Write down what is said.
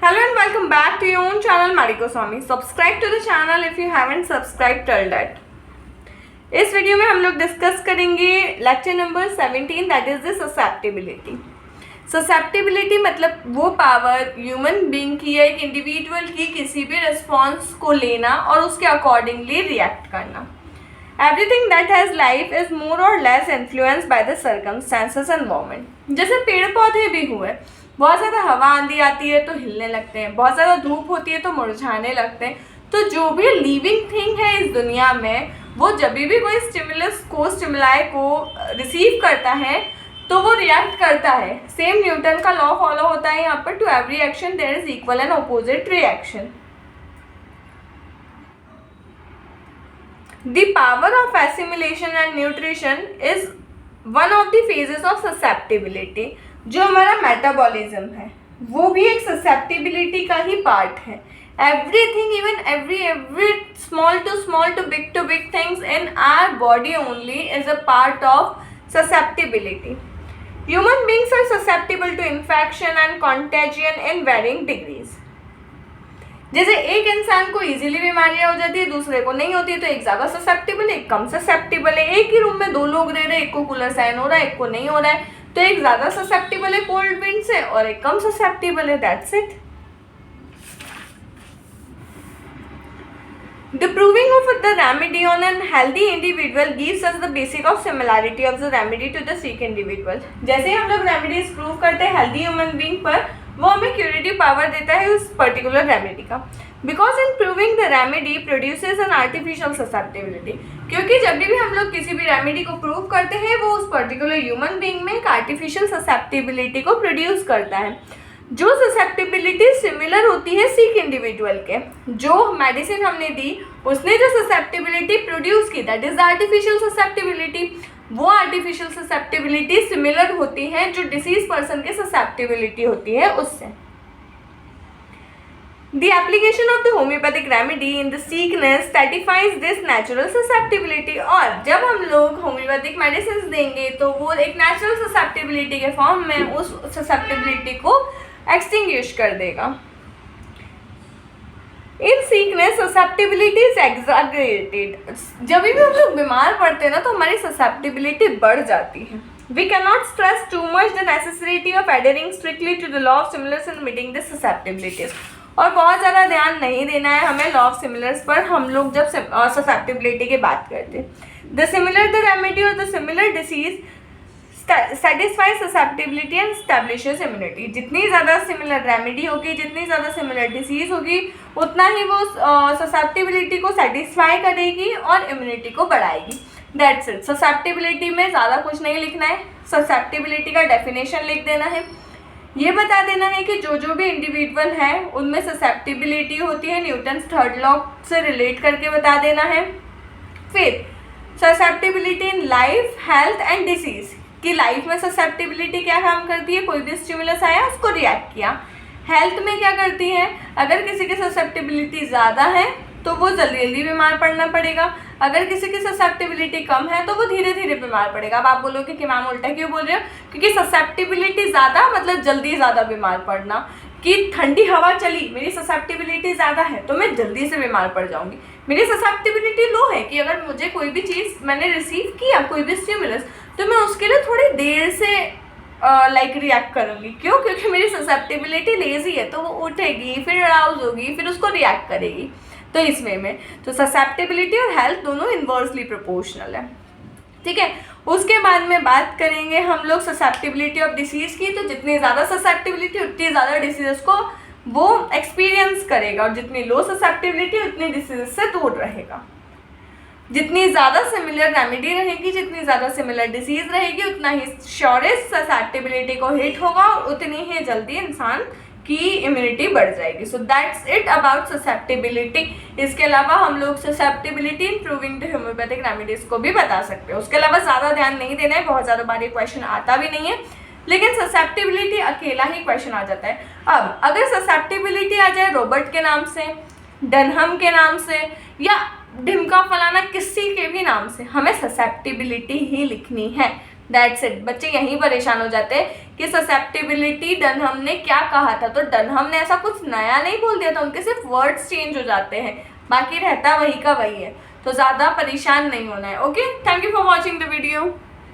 Hello and welcome back to your own channel Mariko Swami. Subscribe to the channel if you haven't subscribed till that. इस video में हम लोग discuss करेंगे lecture number 17 that is the susceptibility. Susceptibility मतलब वो power human being की या एक इंडिविजुअल की किसी भी रिस्पॉन्स को लेना और उसके अकॉर्डिंगली रिएक्ट करना. Everything that has life is more or less influenced by the circumstances environment. जैसे पेड़ पौधे भी हुए, बहुत ज़्यादा हवा आंधी आती है तो हिलने लगते हैं, बहुत ज़्यादा धूप होती है तो मुरझाने लगते हैं. तो जो भी लिविंग थिंग है इस दुनिया में, वो जब भी कोई स्टिमुलस को स्टिमुलाई को रिसीव करता है तो वो रिएक्ट करता है. सेम न्यूटन का लॉ फॉलो होता है यहाँ पर. To every action there is equal and opposite reaction. The power of assimilation and nutrition is one of the phases of susceptibility. जो हमारा मेटाबॉलिज्म है वो भी एक ससेप्टिबिलिटी का ही पार्ट है. Everything, even every small to big things in our body only is a part of susceptibility. Human beings are susceptible to infection and contagion in varying degrees. जैसे एक इंसान को इजीली बीमारियां हो जाती है, दूसरे को नहीं होती है, तो एक ज़्यादा ससेप्टिबल है, एक कम ससेप्टिबल है. एक ही रूम में दो लोग रह रहे हैं, एक को कूलर सहन हो रहा है, एक को नहीं हो रहा है, तो एक ज़्यादा ससेप्टिबल है कोल्ड विंड से और एक कम ससेप्टिबल है. That's it. The proving of the remedy on a healthy individual gives us the basic of similarity of the remedy to the sick individual. जैसे हम लोग रेमेडीज प्रूव करते हैं हेल्दी ह्यूमन बीइंग पर, वो हमें क्यूरेटिव पावर देता है उस पर्टिकुलर रेमेडी का. Because in proving the remedy produces an artificial susceptibility. क्योंकि जब भी हम लोग किसी भी रेमेडी को प्रूव करते हैं वो उस पर्टिकुलर ह्यूमन बीइंग में एक आर्टिफिशियल ससेप्टिबिलिटी को प्रोड्यूस करता है. जो ससेप्टिबिलिटी सिमिलर होती है सिक इंडिविजुअल के. जो मेडिसिन हमने दी उसने जो ससेप्टिबिलिटी प्रोड्यूस की, दैट इज आर्टिफिशियल ससेप्टिबिलिटी. वो आर्टिफिशियल ससेप्टिबिलिटी सिमिलर होती है जो डिसीज पर्सन के ससेप्टिबिलिटी होती है उससे. The application of the homeopathic remedy in the sickness satisfies this natural susceptibility. और जब हम लोग होम्योपैथिक मेडिसिन देंगे तो वो एक नेचुरल ससेप्टिबिलिटी के फॉर्म में उस ससेप्टिबिलिटी को एक्सटिंग्विश कर देगा. इन सीकनेस ससेप्टिबिलिटी इज एग्जैगरेटेड. जब भी हम लोग बीमार पड़ते हैं ना तो हमारी ससेप्टिबिलिटी बढ़ जाती है. We can not stress too much the necessity of adhering strictly to the law of similars in meeting this susceptibilities. और बहुत ज़्यादा ध्यान नहीं देना है हमें लॉ ऑफ सिमिलर्स पर हम लोग जब ससेप्टिबिलिटी की बात करते हैं. The similar the remedy or the similar disease satisfy susceptibility and establishes immunity. जितनी ज़्यादा सिमिलर रेमेडी होगी, जितनी ज़्यादा सिमिलर डिसीज़ होगी, उतना ही वो ससेप्टिबिलिटी को सेटिस्फाई करेगी और इम्यूनिटी को बढ़ाएगी. That's it. ससेप्टिबिलिटी में ज़्यादा कुछ नहीं लिखना है. ससेप्टिबिलिटी का डेफिनेशन लिख देना है. ये बता देना है कि जो भी इंडिविजुअल है उनमें ससेप्टिबिलिटी होती है, न्यूटन थर्ड लॉ से रिलेट करके बता देना है. फिर susceptibility in life, health and disease. कि लाइफ में ससेप्टिबिलिटी क्या काम करती है, कोई भी स्टिमुलस आया उसको रिएक्ट किया. हेल्थ में क्या करती है, अगर किसी की ससेप्टिबिलिटी ज़्यादा है तो वो जल्दी जल्दी बीमार पड़ना पड़ेगा. अगर किसी की ससेप्टिबिलिटी कम है तो वो धीरे धीरे बीमार पड़ेगा. अब आप बोलोगे कि मैम उल्टा क्यों बोल रहे हो, क्योंकि ससेप्टिबिलिटी ज़्यादा मतलब जल्दी ज़्यादा बीमार पड़ना. कि ठंडी हवा चली, मेरी ससेप्टिबिलिटी ज़्यादा है तो मैं जल्दी से बीमार पड़ जाऊँगी. मेरी ससेप्टिबिलिटी लो है कि अगर मुझे कोई भी चीज़ मैंने रिसीव किया, कोई भी स्टिमुलस, तो मैं उसके लिए थोड़ी देर से रिएक्ट करूँगी. क्यों? क्योंकि मेरी ससेप्टिबिलिटी लेज़ी है तो वो उठेगी, फिर अराउज होगी, फिर उसको रिएक्ट करेगी. तो इस वे में तो ससेप्टिबिलिटी और हेल्थ दोनों इन्वर्सली प्रोपोर्शनल है. ठीक है. उसके बाद में बात करेंगे हम लोग ससेप्टिबिलिटी ऑफ डिसीज़ की. तो जितनी ज़्यादा ससेप्टिबिलिटी उतनी ज़्यादा डिसीज़ को वो एक्सपीरियंस करेगा और जितनी लो ससेप्टिबिलिटी उतनी डिसीज़ से दूर रहेगा. जितनी ज़्यादा सिमिलर रेमेडी रहेगी, जितनी ज़्यादा सिमिलर डिसीज़ रहेगी, उतना ही श्योरेस्ट ससेप्टिबिलिटी को हिट होगा और उतनी ही जल्दी इंसान की इम्यूनिटी बढ़ जाएगी. So that's it about susceptibility. इसके अलावा हम लोग susceptibility in proving the homeopathic remedies को भी बता सकते हैं. उसके अलावा ज़्यादा ध्यान नहीं देना है, बहुत ज़्यादा बार ये क्वेश्चन आता भी नहीं है, लेकिन ससेप्टिबिलिटी अकेला ही क्वेश्चन आ जाता है. अब अगर ससेप्टिबिलिटी आ जाए रॉबर्ट के नाम से, डनहम के नाम से या ढिमका फलाना किसी के भी नाम से, हमें ससेप्टिबिलिटी ही लिखनी है. That's it. बच्चे यहीं परेशान हो जाते हैं कि ससेप्टिबिलिटी डनहम ने क्या कहा था, तो डनहम ने ऐसा कुछ नया नहीं बोल दिया था, उनके सिर्फ वर्ड्स चेंज हो जाते हैं, बाकी रहता वही का वही है। तो ज़्यादा परेशान नहीं होना है। Okay, thank you for watching the video.